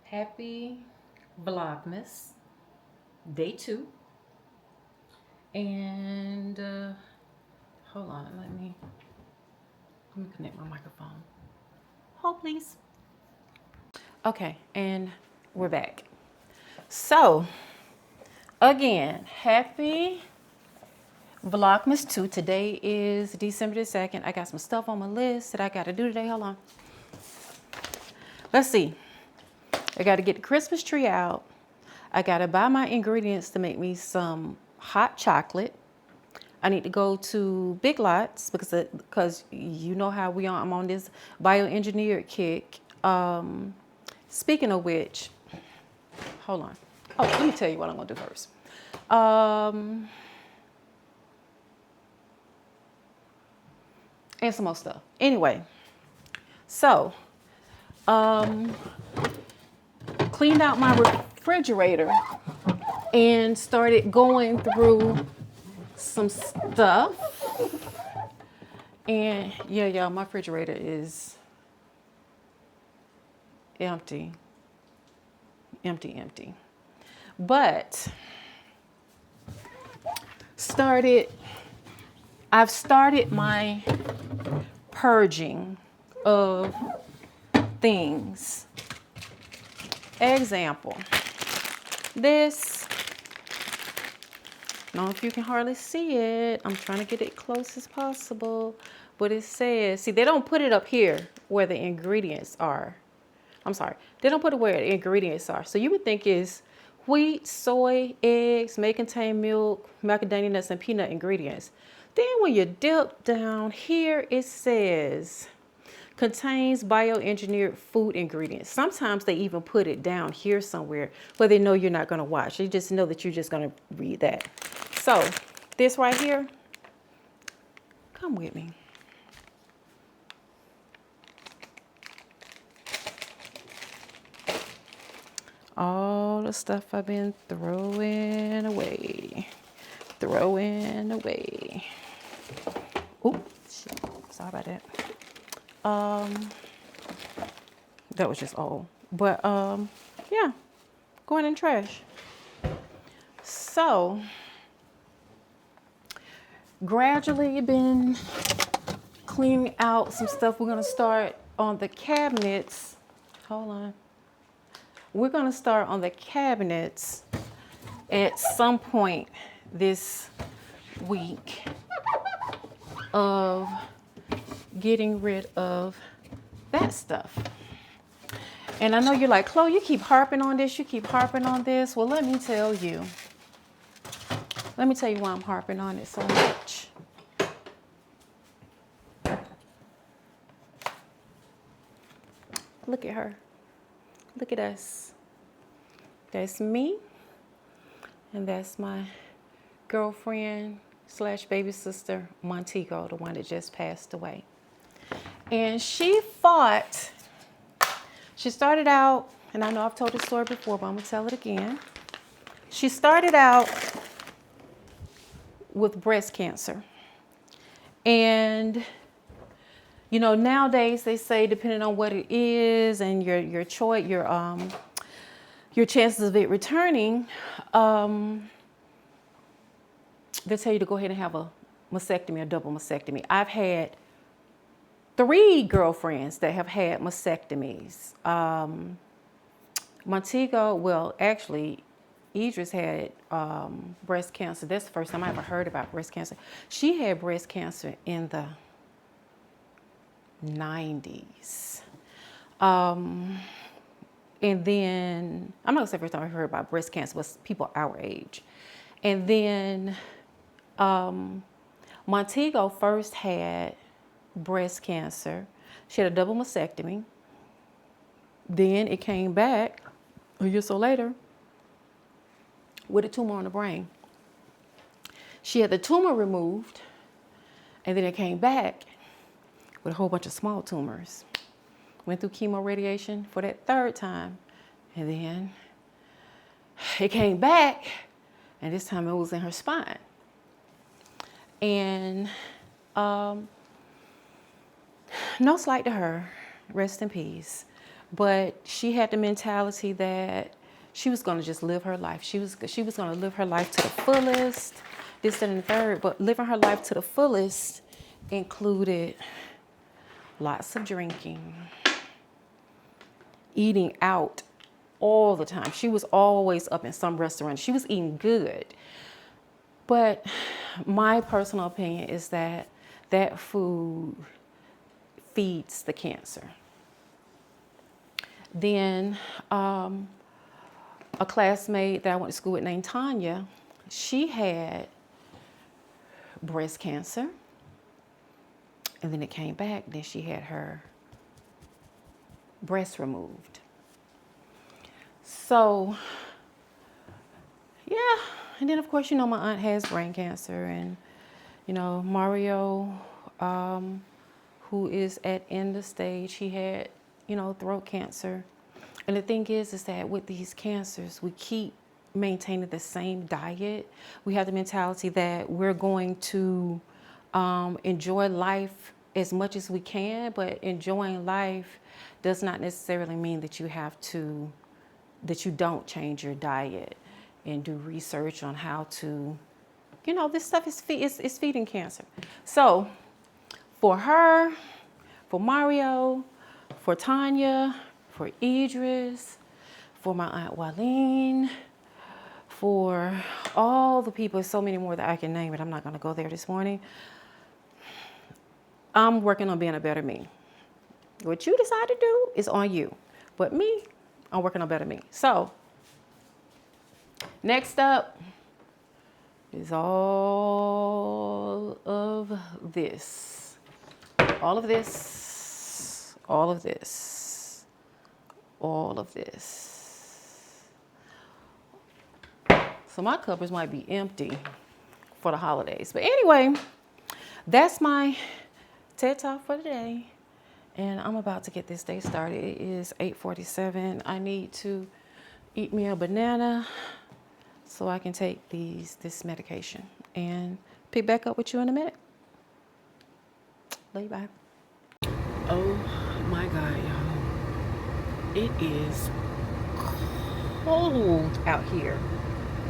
Happy Vlogmas Day Two. And hold on, let me connect my microphone. Hold please. Okay, and we're back. So again, happy Vlogmas 2. Today is December the 2nd. I got some stuff on my list that I got to do today. Hold on. Let's see. I got to get the Christmas tree out. I got to buy my ingredients to make me some hot chocolate. I need to go to Big Lots because you know how I'm on this bioengineered kick. Speaking of which, hold on. Oh, let me tell you what I'm going to do first. And some more stuff. Anyway, so cleaned out my refrigerator and started going through some stuff. And yeah, y'all, my refrigerator is empty. But I've started my purging of things. Example, this, I don't know if you can hardly see it. I'm trying to get it close as possible. But it says, see, they don't put it up here where the ingredients are. I'm sorry, they don't put it where the ingredients are. So you would think it's wheat, soy, eggs, may contain milk, macadamia nuts, and peanut ingredients. Then when you dip down here, it says contains bioengineered food ingredients. Sometimes they even put it down here somewhere where they know you're not going to watch. They just know that you're just going to read that. So this right here, come with me. All the stuff I've been throwing away. Oh, shit. Sorry about that. That was just old. But yeah, going in trash. So gradually been cleaning out some stuff. We're gonna start on the cabinets. Hold on. We're gonna start on the cabinets at some point this week of getting rid of that stuff. And I know you're like, Chloe, you keep harping on this, Well, let me tell you why I'm harping on it so much. Look at her. Look at us. That's me. And that's my girlfriend / baby sister, Montego, the one that just passed away. And she started out, and I know I've told this story before, but I'm gonna tell it again. She started out with breast cancer. And you know, nowadays they say depending on what it is and your choice, your chances of it returning, they'll tell you to go ahead and have a mastectomy or double mastectomy. I've had 3 girlfriends that have had mastectomies. Montego, well, actually, Idris had breast cancer. That's the first time I ever heard about breast cancer. She had breast cancer in the 90s. And then, I'm not gonna say the first time I heard about breast cancer was people our age. And then Montego first had breast cancer. She had a double mastectomy. Then it came back a year or so later with a tumor on the brain. She had the tumor removed, and then it came back with a whole bunch of small tumors. Went through chemo radiation for that 3rd time, and then it came back, and this time it was in her spine. And no slight to her, rest in peace. But she had the mentality that she was going to just live her life. She was going to live her life to the fullest, this, that, and the third. But living her life to the fullest included lots of drinking, eating out all the time. She was always up in some restaurant. She was eating good. But my personal opinion is that that food feeds the cancer. Then a classmate that I went to school with named Tanya, she had breast cancer. And then it came back. Then she had her breast removed. So, yeah. And then, of course, you know, my aunt has brain cancer. And, you know, Mario, who is at end of stage, he had, you know, throat cancer. And the thing is that with these cancers, we keep maintaining the same diet. We have the mentality that we're going to enjoy life as much as we can, but enjoying life does not necessarily mean that you don't change your diet and do research on how to, you know, this stuff is feeding cancer. So for her, for Mario, for Tanya, for Idris, for my Aunt Wileen, for all the people, so many more that I can name, but I'm not going to go there this morning. I'm working on being a better me. What you decide to do is on you. But me, I'm working on better me. So, next up is all of this. All of this. All of this. All of this. So my cupboards might be empty for the holidays. But anyway, that's my TED Talk for today. And I'm about to get this day started. It is 8:47. I need to eat me a banana so I can take this medication. And pick back up with you in a minute. Love you, bye. Oh my God, y'all. It is cold out here.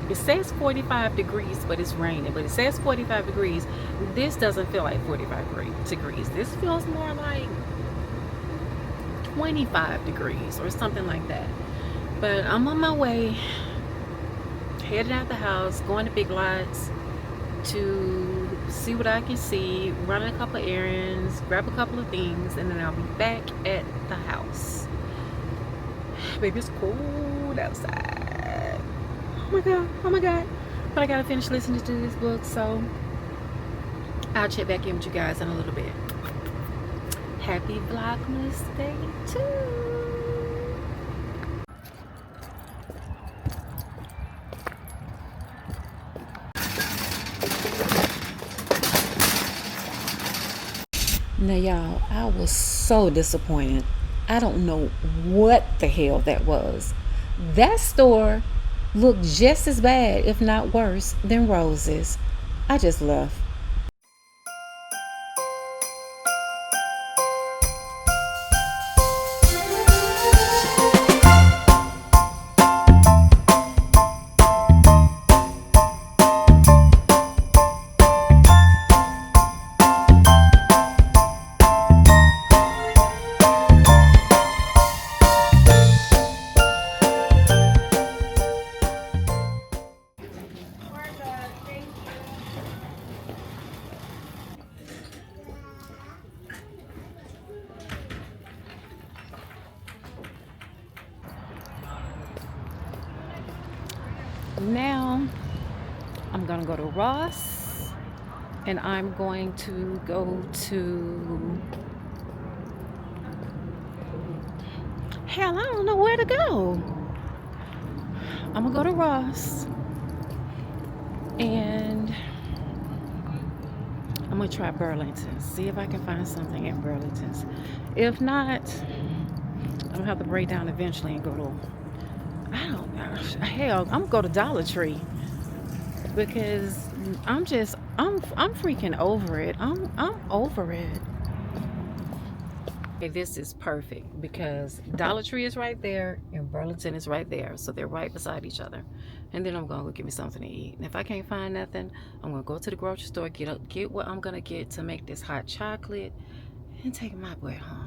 It says 45 degrees, but it's raining. But it says 45 degrees. This doesn't feel like 45 degrees. This feels more like 25 degrees or something like that. But I'm on my way, heading out the house, going to Big Lots to see what I can see, running a couple of errands, grab a couple of things, and then I'll be back at the house. Baby, it's cold outside. Oh my God. But I gotta finish listening to this book, so I'll check back in with you guys in a little bit. Happy Vlogmas Day 2. Now, y'all, I was so disappointed. I don't know what the hell that was. That store looked just as bad, if not worse, than Rose's. I just left. Now I'm gonna go to Ross, and I'm going to go to, hell, I don't know where to go. I'm gonna go to Ross, and I'm gonna try Burlington, see if I can find something at Burlington's. If not, I'm gonna have to break down eventually and go to, hell, I'm gonna go to Dollar Tree, because I'm freaking over it. I'm over it. Okay, this is perfect because Dollar Tree is right there and Burlington is right there. So they're right beside each other. And then I'm going to go get me something to eat. And if I can't find nothing, I'm going to go to the grocery store, get what I'm going to get to make this hot chocolate and take my boy home.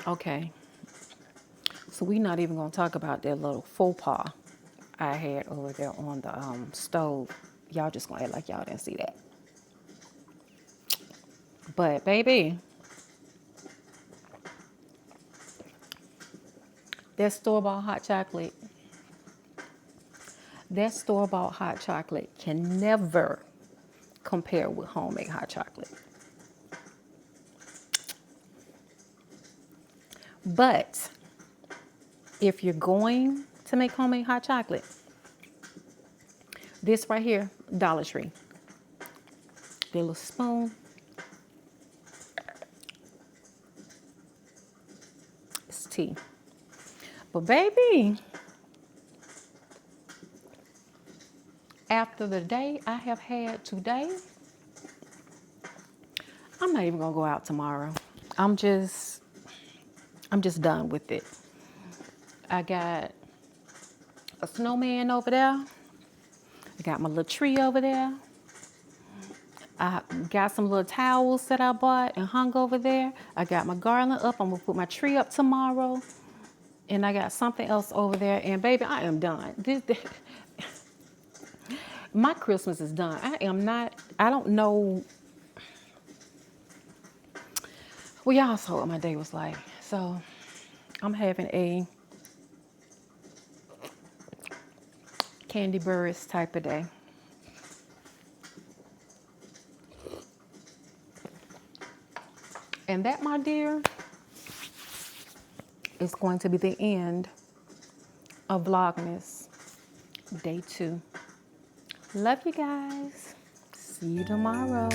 Okay, so we're not even going to talk about that little faux pas I had over there on the stove. Y'all just going to act like y'all didn't see that. But baby, that store-bought hot chocolate, can never compare with homemade hot chocolate. But if you're going to make homemade hot chocolate, this right here, Dollar Tree, the little spoon, it's tea. But baby, after the day I have had today, I'm not even gonna go out tomorrow. I'm just done with it. I got a snowman over there. I got my little tree over there. I got some little towels that I bought and hung over there. I got my garland up. I'm gonna put my tree up tomorrow. And I got something else over there. And baby, I am done. My Christmas is done. I don't know. Well, y'all saw what my day was like. So I'm having a candy burris type of day. And that, my dear, is going to be the end of Vlogmas Day 2. Love you guys. See you tomorrow.